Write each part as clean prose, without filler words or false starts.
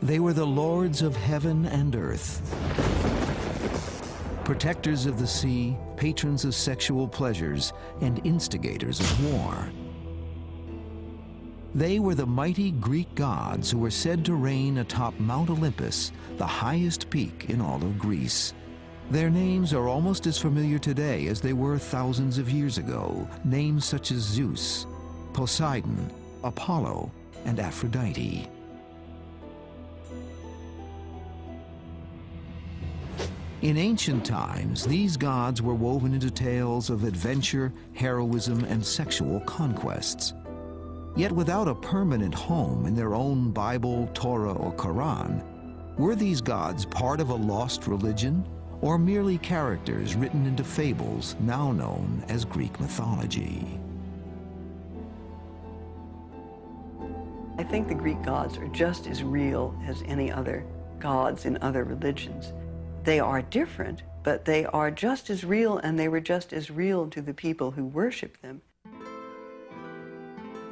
They were the lords of heaven and earth, protectors of the sea, patrons of sexual pleasures, and instigators of war. They were the mighty Greek gods who were said to reign atop Mount Olympus, the highest peak in all of Greece. Their names are almost as familiar today as they were thousands of years ago, names such as Zeus, Poseidon, Apollo, and Aphrodite. In ancient times, these gods were woven into tales of adventure, heroism, and sexual conquests. Yet without a permanent home in their own Bible, Torah, or Quran, were these gods part of a lost religion, or merely characters written into fables now known as Greek mythology? I think the Greek gods are just as real as any other gods in other religions. They are different, but they are just as real, and they were just as real to the people who worship them.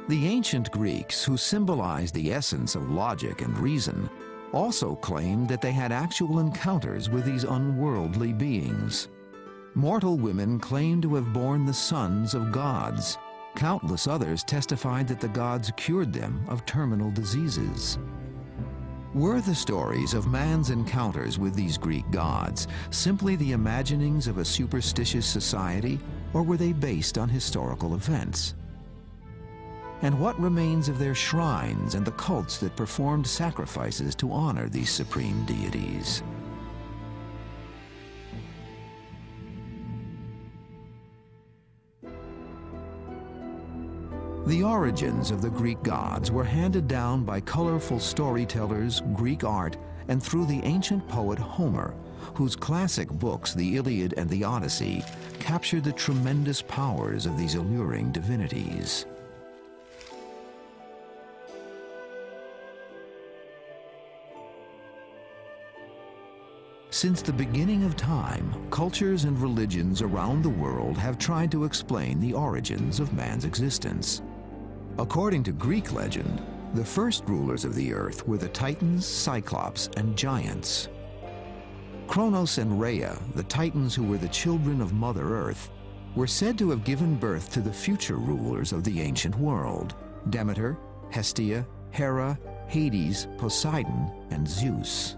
The ancient Greeks, who symbolized the essence of logic and reason, also claimed that they had actual encounters with these unworldly beings. Mortal women claimed to have borne the sons of gods. Countless others testified that the gods cured them of terminal diseases. Were the stories of man's encounters with these Greek gods simply the imaginings of a superstitious society, or were they based on historical events? And what remains of their shrines and the cults that performed sacrifices to honor these supreme deities? The origins of the Greek gods were handed down by colorful storytellers, Greek art, and through the ancient poet Homer, whose classic books, the Iliad and the Odyssey, captured the tremendous powers of these alluring divinities. Since the beginning of time, cultures and religions around the world have tried to explain the origins of man's existence. According to Greek legend, the first rulers of the earth were the Titans, Cyclops, and Giants. Kronos and Rhea, the Titans who were the children of Mother Earth, were said to have given birth to the future rulers of the ancient world: Demeter, Hestia, Hera, Hades, Poseidon, and Zeus.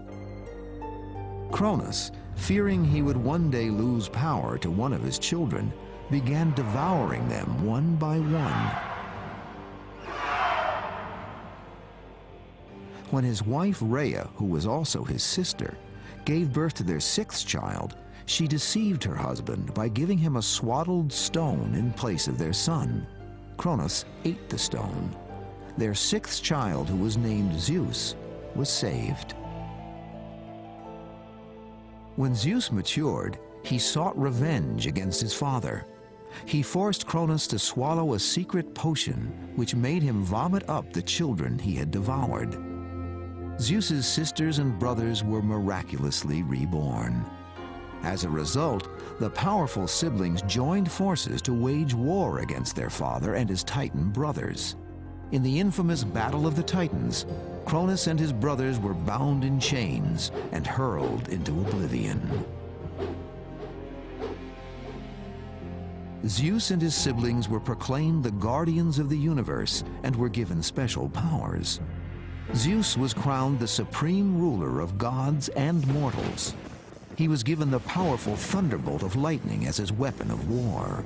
Kronos, fearing he would one day lose power to one of his children, began devouring them one by one. When his wife Rhea, who was also his sister, gave birth to their sixth child, she deceived her husband by giving him a swaddled stone in place of their son. Kronos ate the stone. Their sixth child, who was named Zeus, was saved. When Zeus matured, he sought revenge against his father. He forced Kronos to swallow a secret potion which made him vomit up the children he had devoured. Zeus's sisters and brothers were miraculously reborn. As a result, the powerful siblings joined forces to wage war against their father and his Titan brothers. In the infamous Battle of the Titans, Kronos and his brothers were bound in chains and hurled into oblivion. Zeus and his siblings were proclaimed the guardians of the universe and were given special powers. Zeus was crowned the supreme ruler of gods and mortals. He was given the powerful thunderbolt of lightning as his weapon of war.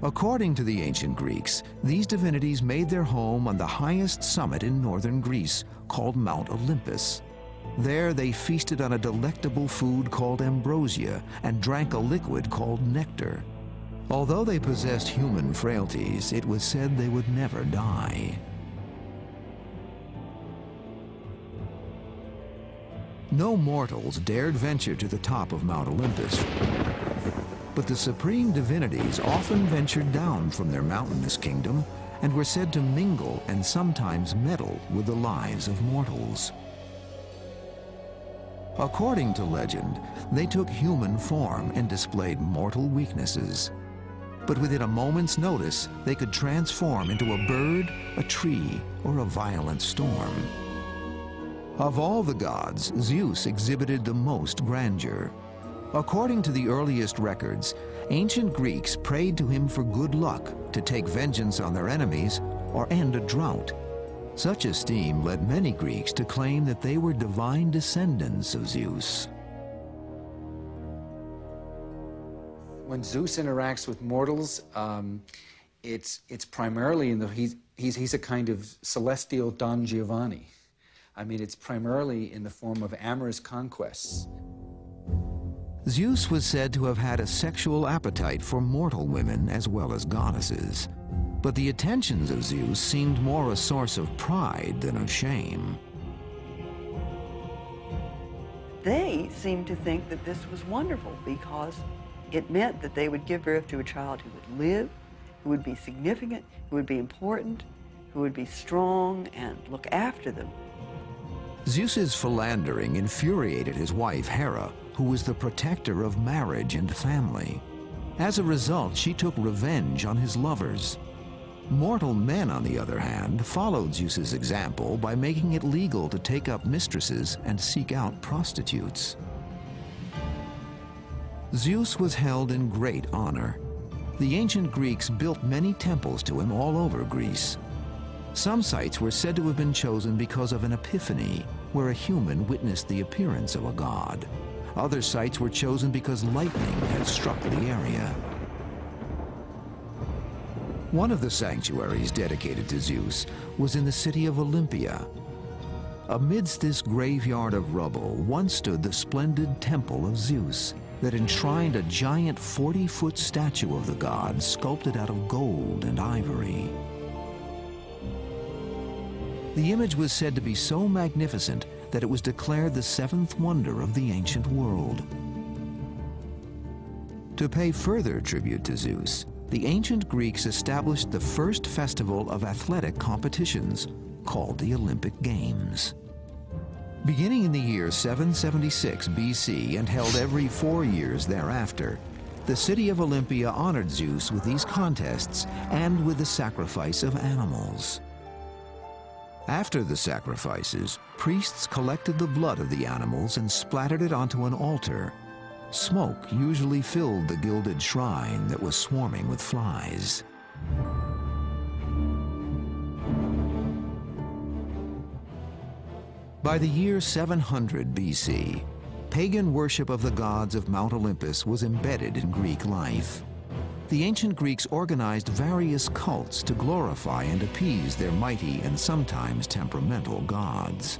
According to the ancient Greeks, these divinities made their home on the highest summit in northern Greece, called Mount Olympus. There they feasted on a delectable food called ambrosia and drank a liquid called nectar. Although they possessed human frailties, it was said they would never die. No mortals dared venture to the top of Mount Olympus, but the supreme divinities often ventured down from their mountainous kingdom and were said to mingle and sometimes meddle with the lives of mortals. According to legend, they took human form and displayed mortal weaknesses. But within a moment's notice, they could transform into a bird, a tree, or a violent storm. Of all the gods, Zeus exhibited the most grandeur. According to the earliest records, ancient Greeks prayed to him for good luck, to take vengeance on their enemies, or end a drought. Such esteem led many Greeks to claim that they were divine descendants of Zeus. When Zeus interacts with mortals, it's primarily in the he's a kind of celestial Don Giovanni. I mean, it's primarily in the form of amorous conquests. Zeus was said to have had a sexual appetite for mortal women as well as goddesses. But the attentions of Zeus seemed more a source of pride than of shame. They seemed to think that this was wonderful because it meant that they would give birth to a child who would live, who would be significant, who would be important, who would be strong and look after them. Zeus's philandering infuriated his wife Hera, who was the protector of marriage and family. As a result, she took revenge on his lovers. Mortal men, on the other hand, followed Zeus's example by making it legal to take up mistresses and seek out prostitutes. Zeus was held in great honor. The ancient Greeks built many temples to him all over Greece. Some sites were said to have been chosen because of an epiphany, where a human witnessed the appearance of a god. Other sites were chosen because lightning had struck the area. One of the sanctuaries dedicated to Zeus was in the city of Olympia. Amidst this graveyard of rubble once stood the splendid temple of Zeus that enshrined a giant 40-foot statue of the god sculpted out of gold and ivory. The image was said to be so magnificent that it was declared the seventh wonder of the ancient world. To pay further tribute to Zeus, the ancient Greeks established the first festival of athletic competitions, called the Olympic Games. Beginning in the year 776 BC and held every 4 years thereafter, the city of Olympia honored Zeus with these contests and with the sacrifice of animals. After the sacrifices, priests collected the blood of the animals and splattered it onto an altar. Smoke usually filled the gilded shrine that was swarming with flies. By the year 700 BC, pagan worship of the gods of Mount Olympus was embedded in Greek life. The ancient Greeks organized various cults to glorify and appease their mighty and sometimes temperamental gods.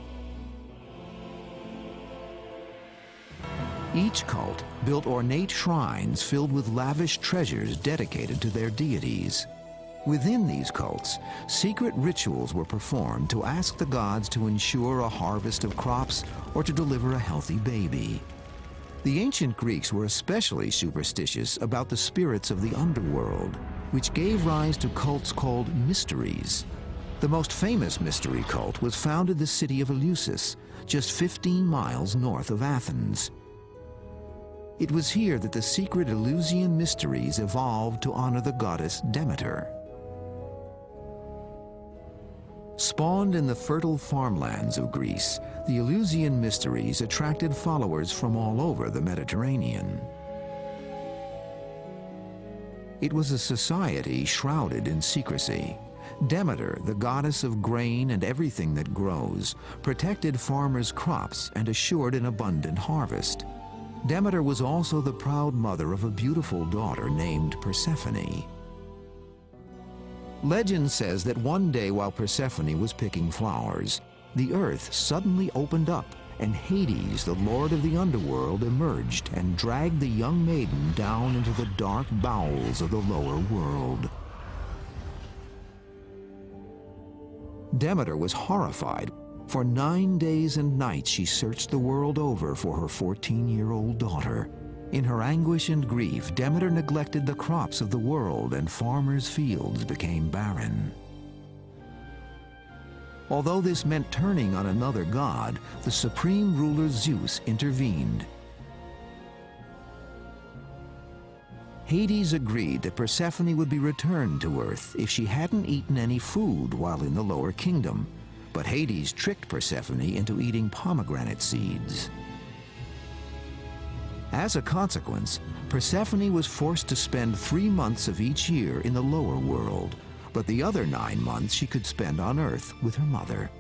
Each cult built ornate shrines filled with lavish treasures dedicated to their deities. Within these cults, secret rituals were performed to ask the gods to ensure a harvest of crops or to deliver a healthy baby. The ancient Greeks were especially superstitious about the spirits of the underworld, which gave rise to cults called mysteries. The most famous mystery cult was found in the city of Eleusis, just 15 miles north of Athens. It was here that the secret Eleusinian mysteries evolved to honor the goddess Demeter. Spawned in the fertile farmlands of Greece, the Eleusinian mysteries attracted followers from all over the Mediterranean. It was a society shrouded in secrecy. Demeter, the goddess of grain and everything that grows, protected farmers' crops and assured an abundant harvest. Demeter was also the proud mother of a beautiful daughter named Persephone. Legend says that one day while Persephone was picking flowers, the earth suddenly opened up and Hades, the lord of the underworld, emerged and dragged the young maiden down into the dark bowels of the lower world. Demeter was horrified. For 9 days and nights she searched the world over for her 14-year-old daughter. In her anguish and grief, Demeter neglected the crops of the world and farmers' fields became barren. Although this meant turning on another god, the supreme ruler Zeus intervened. Hades agreed that Persephone would be returned to Earth if she hadn't eaten any food while in the lower kingdom. But Hades tricked Persephone into eating pomegranate seeds. As a consequence, Persephone was forced to spend 3 months of each year in the lower world, but the other 9 months she could spend on Earth with her mother.